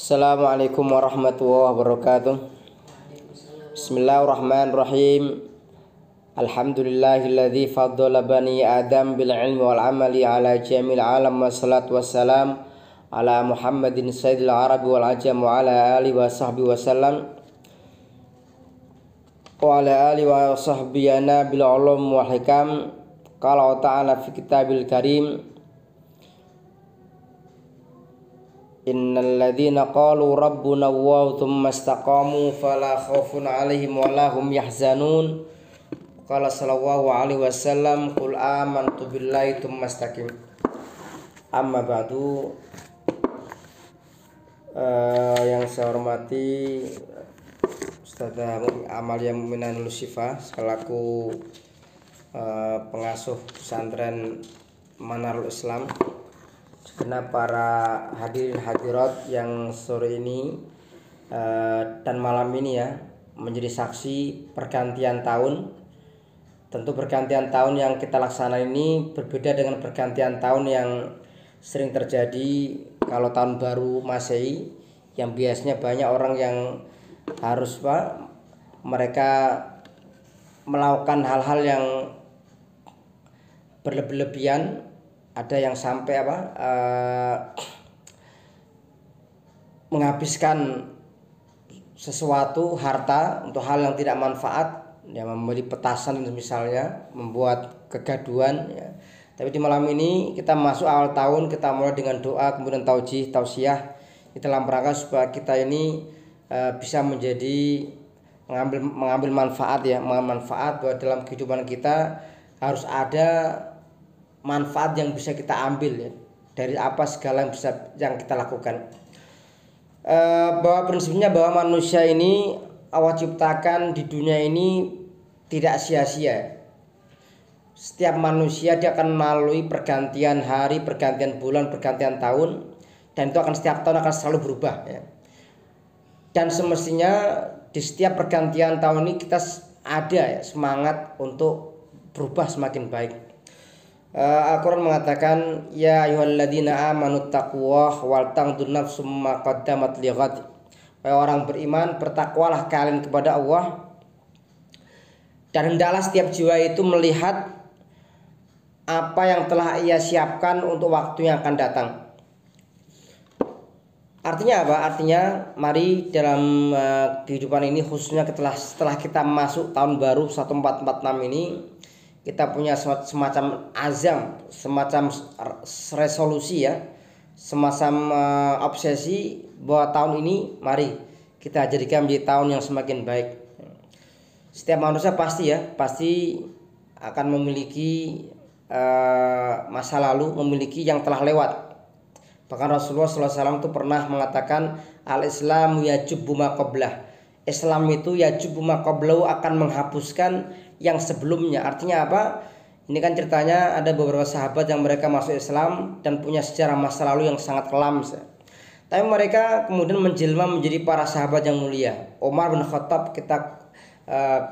Assalamualaikum warahmatullahi wabarakatuh. Bismillahirrahmanirrahim. Alhamdulillahilladzi faddala bani Adam bil ilmi wal amali ala jamil alam, wassalatu wassalam ala Muhammadin sayyidil arabi wal ajam wa ala alihi wa sahbihi wasallam wa ala alihi wa sahbihi bil ulum wal hikam. Qala ta'ala fi kitabil karim, innal ladzina qalu rabbuna Allah tsumma istaqamu fala khaufun 'alaihim wa la hum yahzanun. Qala sallallahu alaihi wasallam, qul amantu billahi tsumma istaqim. Amma ba'du. Yang saya hormati Ustazah Amalia Mu'minah Lusifah selaku pengasuh pesantren Manarul Islam, segenap para hadirin hadirat yang sore ini dan malam ini ya menjadi saksi pergantian tahun. Tentu pergantian tahun yang kita laksanakan ini berbeda dengan pergantian tahun yang sering terjadi kalau tahun baru Masehi, yang biasanya banyak orang yang harus mereka melakukan hal-hal yang berlebihan. Ada yang sampai menghabiskan sesuatu harta untuk hal yang tidak manfaat, ya, membeli petasan misalnya, membuat kegaduhan ya. Tapi di malam ini kita masuk awal tahun, kita mulai dengan doa, kemudian taujih, tausiah dalam rangka supaya kita ini bisa menjadi mengambil manfaat ya, manfaat bahwa dalam kehidupan kita harus ada manfaat yang bisa kita ambil ya, dari apa segala yang bisa yang kita lakukan. Bahwa prinsipnya bahwa manusia ini Allah ciptakan di dunia ini tidak sia-sia. Setiap manusia dia akan melalui pergantian hari, pergantian bulan, pergantian tahun, dan itu akan setiap tahun akan selalu berubah ya. Dan semestinya di setiap pergantian tahun ini kita ada ya, semangat untuk berubah semakin baik. Al-Quran mengatakan, ya ayyuhalladzina amanu taqullaha wal tanzur nafsum ma qaddamat lighad. Wahai orang beriman, bertakwalah kalian kepada Allah, dan hendaklah setiap jiwa itu melihat apa yang telah ia siapkan untuk waktu yang akan datang. Artinya apa? Artinya mari dalam kehidupan ini, khususnya setelah kita masuk tahun baru 1446 ini, kita punya semacam azam, semacam resolusi ya, semacam obsesi bahwa tahun ini mari kita jadikan menjadi tahun yang semakin baik. Setiap manusia pasti akan memiliki masa lalu, memiliki yang telah lewat. Bahkan Rasulullah SAW itu pernah mengatakan, al-Islamu yajubbu ma qablah. Islam itu yajubbu ma qablahu, akan menghapuskan yang sebelumnya. Artinya apa? Ini kan ceritanya ada beberapa sahabat yang mereka masuk Islam dan punya sejarah masa lalu yang sangat kelam. Tapi mereka kemudian menjelma menjadi para sahabat yang mulia. Umar bin Khattab, kita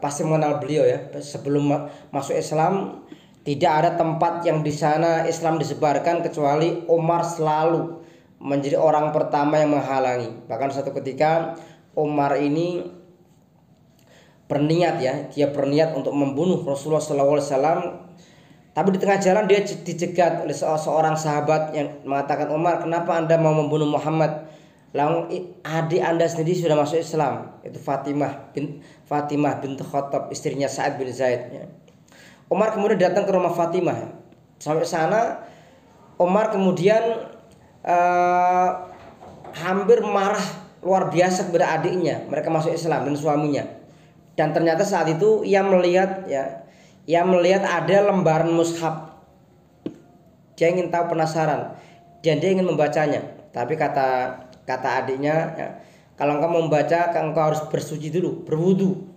pasti mengenal beliau ya. Sebelum masuk Islam tidak ada tempat yang di sana Islam disebarkan kecuali Umar selalu menjadi orang pertama yang menghalangi. Bahkan satu ketika Umar ini berniat ya, dia berniat untuk membunuh Rasulullah SAW. Tapi di tengah jalan dia dicegat oleh seorang sahabat yang mengatakan, Umar, kenapa Anda mau membunuh Muhammad? Lalu adik Anda sendiri sudah masuk Islam, itu Fatimah bintu Khattab, istrinya Sa'ad bin Zaid ya. Umar kemudian datang ke rumah Fatimah. Sampai sana Umar kemudian hampir marah luar biasa kepada adiknya. Mereka masuk Islam dan suaminya. Dan ternyata saat itu ia melihat ada lembaran mushaf. Dia ingin tahu, penasaran, dan dia ingin membacanya. Tapi kata adiknya, ya, kalau engkau membaca, engkau harus bersuci dulu, berwudu.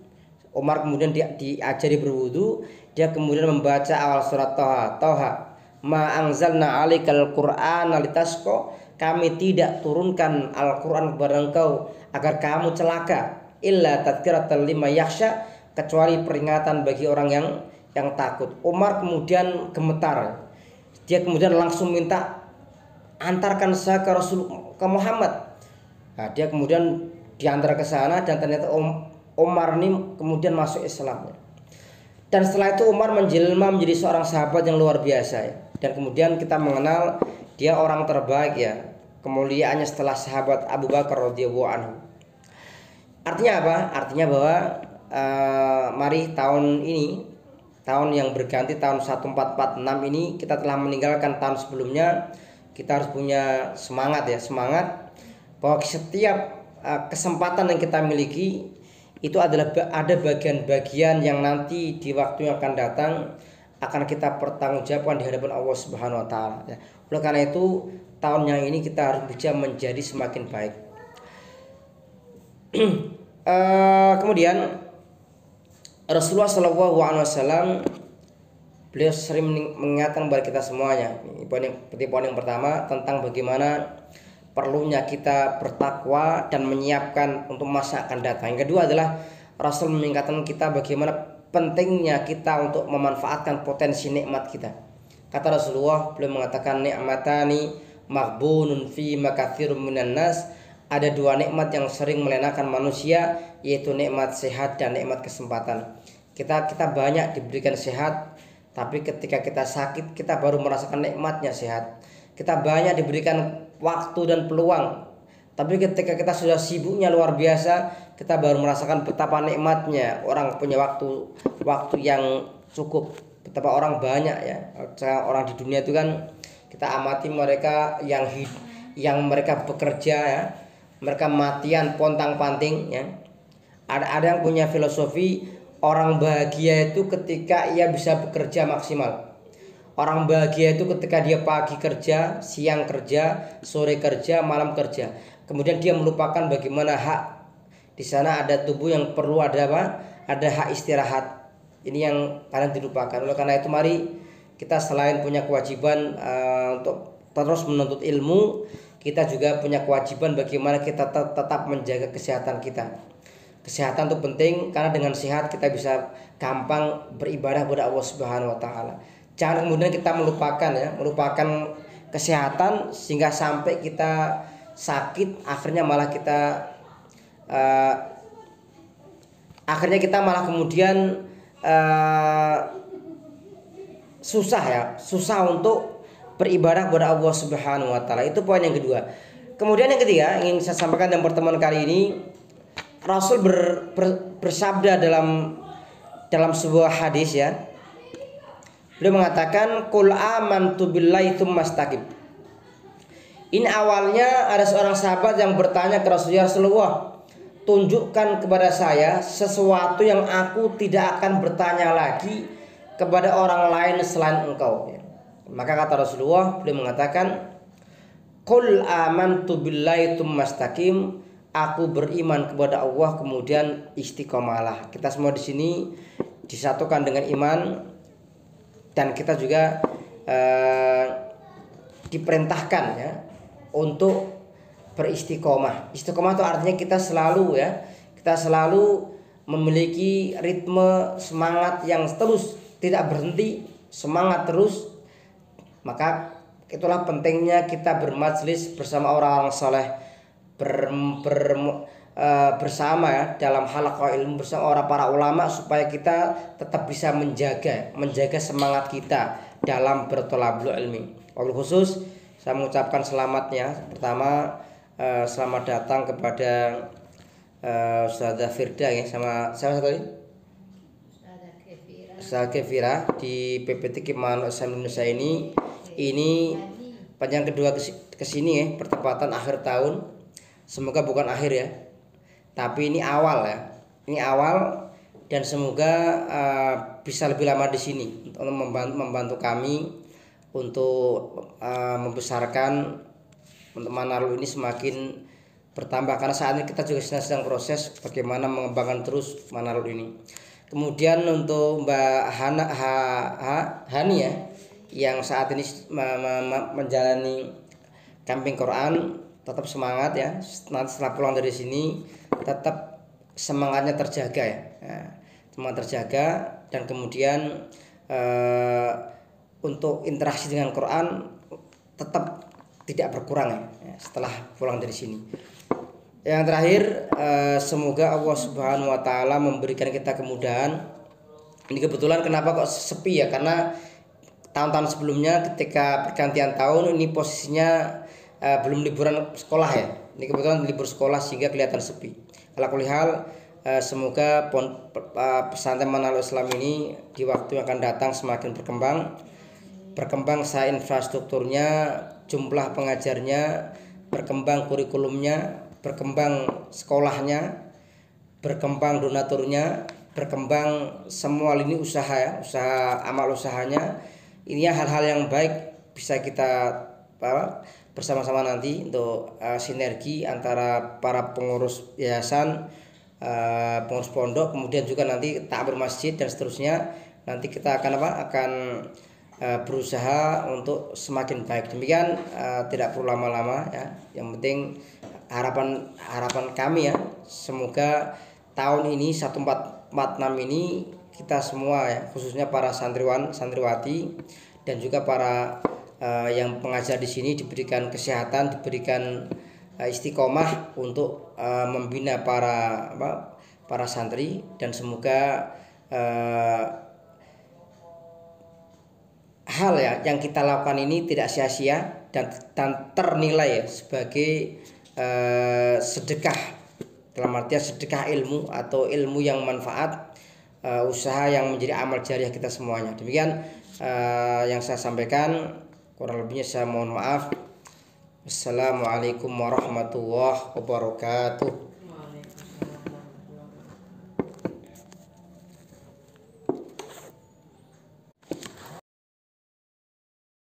Umar kemudian diajari berwudu. Dia kemudian membaca awal surat Toha. Ma anzalna 'alaikal Qur'ana litasqa. Kami tidak turunkan Al-Quran kepada engkau agar kamu celaka. Illa tadhkiratan liman yakhsha, kecuali peringatan bagi orang yang takut. Umar kemudian gemetar. Dia kemudian langsung minta, antarkan saya ke Muhammad. Nah, dia kemudian diantar ke sana dan ternyata Umar ini kemudian masuk Islam. Dan setelah itu Umar menjelma menjadi seorang sahabat yang luar biasa ya. Dan kemudian kita mengenal dia orang terbaik ya. Kemuliaannya setelah sahabat Abu Bakar radhiyallahu anhu. Artinya apa? Artinya bahwa mari tahun ini, tahun yang berganti tahun 1446 ini, kita telah meninggalkan tahun sebelumnya. Kita harus punya semangat ya, semangat bahwa setiap kesempatan yang kita miliki itu adalah ada bagian-bagian yang nanti di waktu yang akan datang akan kita pertanggungjawabkan di hadapan Allah Subhanahu wa taala ya. Oleh karena itu tahun yang ini kita harus bisa menjadi semakin baik. Kemudian Rasulullah Shallallahu Alaihi Wasallam beliau sering mengingatkan kepada kita semuanya. Ini poin yang pertama tentang bagaimana perlunya kita bertakwa dan menyiapkan untuk masa akan datang. Yang kedua adalah Rasul mengingatkan kita bagaimana pentingnya kita untuk memanfaatkan potensi nikmat kita. Kata Rasulullah, beliau mengatakan ni'matani maghbunun fi makatsirun minan nas. Ada dua nikmat yang sering melenakan manusia, yaitu nikmat sehat dan nikmat kesempatan. Kita banyak diberikan sehat, tapi ketika kita sakit kita baru merasakan nikmatnya sehat. Kita banyak diberikan waktu dan peluang, tapi ketika kita sudah sibuknya luar biasa, kita baru merasakan betapa nikmatnya orang punya waktu yang cukup. Betapa orang banyak ya, orang di dunia itu kan kita amati mereka yang mereka bekerja ya, mereka matian pontang-panting ya. Ada yang punya filosofi orang bahagia itu ketika ia bisa bekerja maksimal. Orang bahagia itu ketika dia pagi kerja, siang kerja, sore kerja, malam kerja. Kemudian dia melupakan bagaimana hak di sana ada tubuh yang perlu ada apa? Ada hak istirahat. Ini yang paling dilupakan. Oleh karena itu mari kita selain punya kewajiban untuk terus menuntut ilmu, kita juga punya kewajiban bagaimana kita tetap menjaga kesehatan kita. Kesehatan itu penting karena dengan sehat kita bisa gampang beribadah kepada Allah Subhanahu wa taala. Jangan kemudian kita melupakan kesehatan sehingga sampai kita sakit, akhirnya malah malah kemudian susah untuk beribadah kepada Allah Subhanahu wa taala. Itu poin yang kedua. Kemudian yang ketiga ingin saya sampaikan dalam pertemuan kali ini, Rasul bersabda dalam sebuah hadis ya. Beliau mengatakan qul amantu billahi tsumma istaqim. Ini awalnya ada seorang sahabat yang bertanya ke Rasulullah, tunjukkan kepada saya sesuatu yang aku tidak akan bertanya lagi kepada orang lain selain engkau. Maka kata Rasulullah, beliau mengatakan qul amantu billahi tsumma istaqim. Aku beriman kepada Allah kemudian istiqomalah. Kita semua di sini disatukan dengan iman. Dan kita juga diperintahkan ya untuk beristiqomah. Istiqomah itu artinya kita selalu memiliki ritme semangat yang terus tidak berhenti, semangat terus. Maka itulah pentingnya kita bermajlis bersama orang-orang saleh, bersama ya dalam halaqah ilmu bersama orang para ulama supaya kita tetap bisa menjaga semangat kita dalam bertolabul ilmi. Wabil khusus saya mengucapkan selamatnya. Pertama selamat datang kepada Ustazah Firda ya, sama siapa satu lagi? Ustazah Kefira di PPT Kiman Indonesia ini panjang kedua kesini ya, pertempatan akhir tahun. Semoga bukan akhir ya, tapi ini awal ya. Ini awal dan semoga bisa lebih lama di sini untuk membantu kami untuk membesarkan untuk Manarul ini semakin bertambah, karena saat ini kita juga sedang proses bagaimana mengembangkan terus Manarul ini. Kemudian untuk Mbak Hani ya, yang saat ini menjalani camping Quran, tetap semangat ya. Nanti setelah pulang dari sini tetap semangatnya terjaga ya. Semangat terjaga dan kemudian untuk interaksi dengan Quran tetap tidak berkurang ya setelah pulang dari sini. Yang terakhir, semoga Allah Subhanahu wa taala memberikan kita kemudahan. Ini kebetulan kenapa kok sepi ya, karena tahun-tahun sebelumnya ketika pergantian tahun ini posisinya belum liburan sekolah ya. Ini kebetulan libur sekolah sehingga kelihatan sepi. Ala kulli hal, semoga pesantren Manarul Islam ini di waktu yang akan datang semakin berkembang secara infrastrukturnya, jumlah pengajarnya, berkembang kurikulumnya, berkembang sekolahnya, berkembang donaturnya, berkembang semua lini usaha ya, amal usahanya. Ini hal-hal yang baik bisa kita bersama-sama nanti untuk sinergi antara para pengurus yayasan, pengurus pondok, kemudian juga nanti takbir masjid dan seterusnya. Nanti kita akan berusaha untuk semakin baik. Demikian, tidak perlu lama-lama ya. Yang penting harapan kami ya, semoga tahun ini 1446 ini kita semua ya, khususnya para santriwan santriwati dan juga para yang pengajar di sini diberikan kesehatan, diberikan istiqomah untuk membina para santri, dan semoga hal ya yang kita lakukan ini tidak sia-sia dan ternilai ya, sebagai sedekah, dalam artian sedekah ilmu atau ilmu yang manfaat, usaha yang menjadi amal jariah kita semuanya. Demikian yang saya sampaikan, kurang lebihnya saya mohon maaf. Assalamualaikum warahmatullahi wabarakatuh.